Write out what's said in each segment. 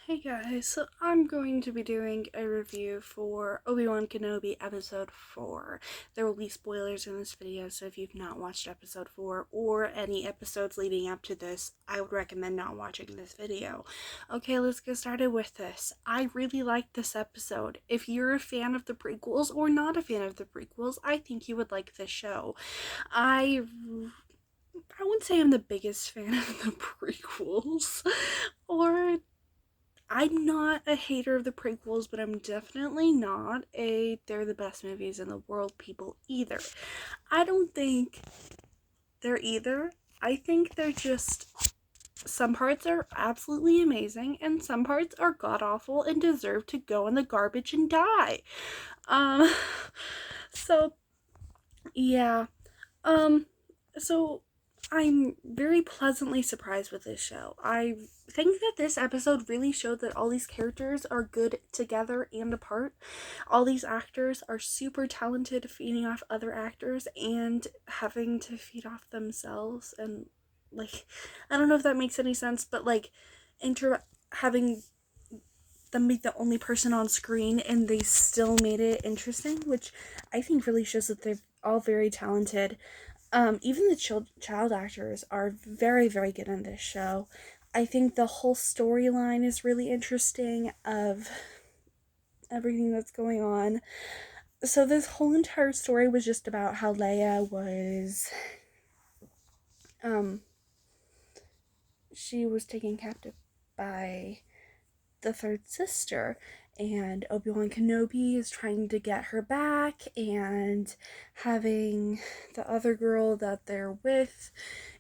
Hey guys, so I'm going to be doing a review for Obi-Wan Kenobi episode 4. There will be spoilers in this video, so if you've not watched episode 4 or any episodes leading up to this, I would recommend not watching this video. Okay, let's get started with this. I really liked this episode. If you're a fan of the prequels or not a fan of the prequels, I think you would like this show. I wouldn't say I'm the biggest fan of the prequels, or I'm not a hater of the prequels, but I'm definitely not a they're the best movies in the world people either. I don't think they're either. I think they're just some parts are absolutely amazing and some parts are god awful and deserve to go in the garbage and die. Um so yeah. Um, so I'm very pleasantly surprised with this show. I think that this episode really showed that all these characters are good together and apart. All these actors are super talented, feeding off other actors and having to feed off themselves. And, like, I don't know if that makes any sense, but, like, having them be the only person on screen and they still made it interesting, which I think really shows that they're all very talented. Even the child actors are very, very good in this show. I think the whole storyline is really interesting of everything that's going on. So this whole entire story was just about how Leia was, um, she was taken captive by the third sister, and Obi-Wan Kenobi is trying to get her back, and having the other girl that they're with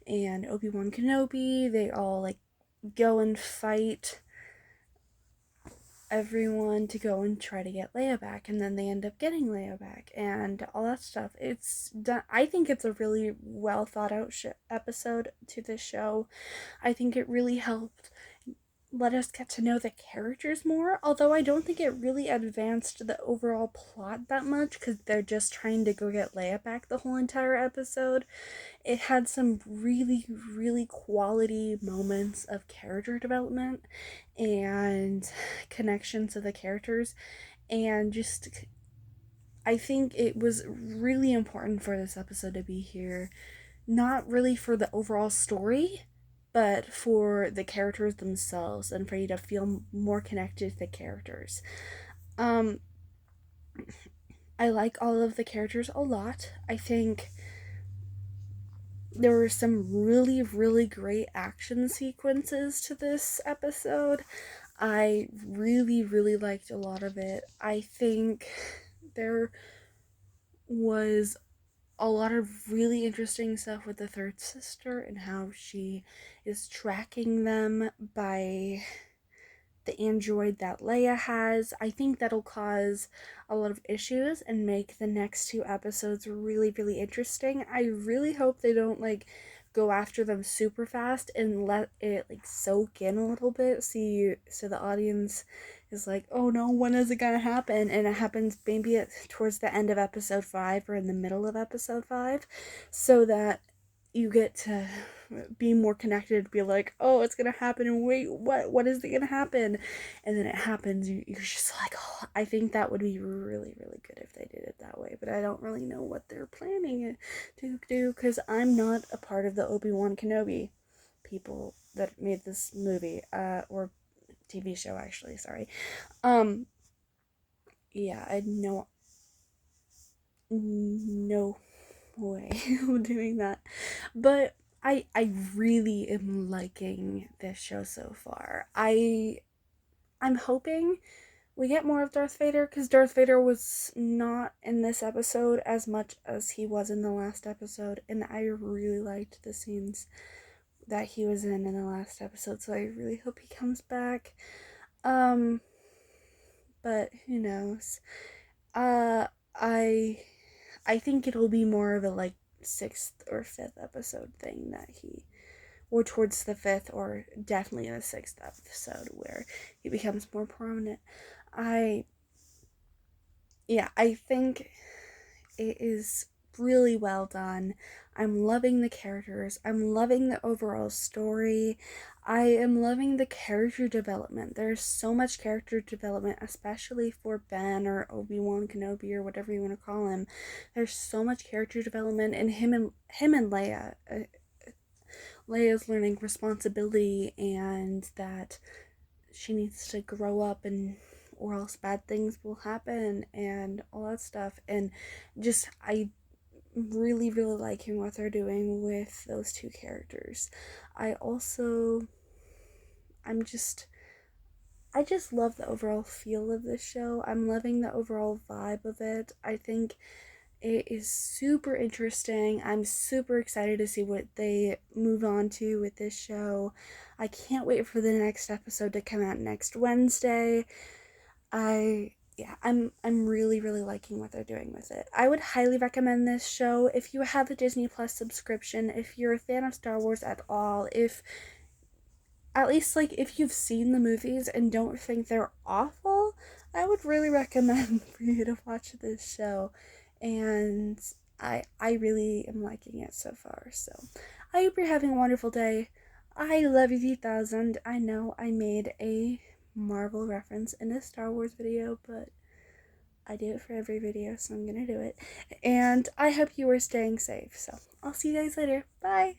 and Obi-Wan Kenobi, they all like go and fight everyone to go and try to get Leia back, and then they end up getting Leia back and all that stuff. It's done. I think it's a really well thought out episode to this show. I think it really helped let us get to know the characters more, although I don't think it really advanced the overall plot that much because they're just trying to go get Leia back the whole entire episode. It had some really, really quality moments of character development and connection to the characters, and just I think it was really important for this episode to be here, not really for the overall story, but for the characters themselves and for you to feel more connected to the characters. Um, I like all of the characters a lot. I think there were some really, really great action sequences to this episode. I really, really liked a lot of it. I think there was a lot of really interesting stuff with the third sister and how she is tracking them by the android that Leia has. I think that'll cause a lot of issues and make the next two episodes really, really interesting. I really hope they don't like go after them super fast and let it like soak in a little bit. So the audience is like, oh no, when is it gonna happen? And it happens maybe towards the end of episode 5 or in the middle of episode 5, so that you get to be more connected, be like, oh, it's gonna happen, and wait, what is it gonna happen? And then it happens, you're just like, oh, I think that would be really, really good if they did it that way, but I don't really know what they're planning to do, because I'm not a part of the Obi-Wan Kenobi people that made this movie, or TV show, actually, sorry. Um, yeah, I had no way of doing that. But I really am liking this show so far. I'm hoping we get more of Darth Vader, because Darth Vader was not in this episode as much as he was in the last episode, and I really liked the scenes that he was in the last episode, so I really hope he comes back. Um, but who knows? Uh, I I think it'll be more of a like sixth or fifth episode thing that he, or towards the fifth, or definitely the sixth episode where he becomes more prominent. I I think it is really well done. I'm loving the characters. I'm loving the overall story. I am loving the character development. There's so much character development, especially for Ben or Obi-Wan Kenobi or whatever you want to call him. There's so much character development in him and Leia. Leia's learning responsibility and that she needs to grow up and or else bad things will happen and all that stuff. And just I really liking what they're doing with those two characters. I just love the overall feel of this show. I'm loving the overall vibe of it. I think it is super interesting. I'm super excited to see what they move on to with this show. I can't wait for the next episode to come out next Wednesday. I'm really liking what they're doing with it. I would highly recommend this show if you have a Disney Plus subscription, if you're a fan of Star Wars at all, if at least like if you've seen the movies and don't think they're awful, I would really recommend for you to watch this show. And I really am liking it so far. So I hope you're having a wonderful day. I love you 3000. I know I made a Marvel reference in a Star Wars video, but I do it for every video, so I'm gonna do it. And I hope you are staying safe. So I'll see you guys later. Bye.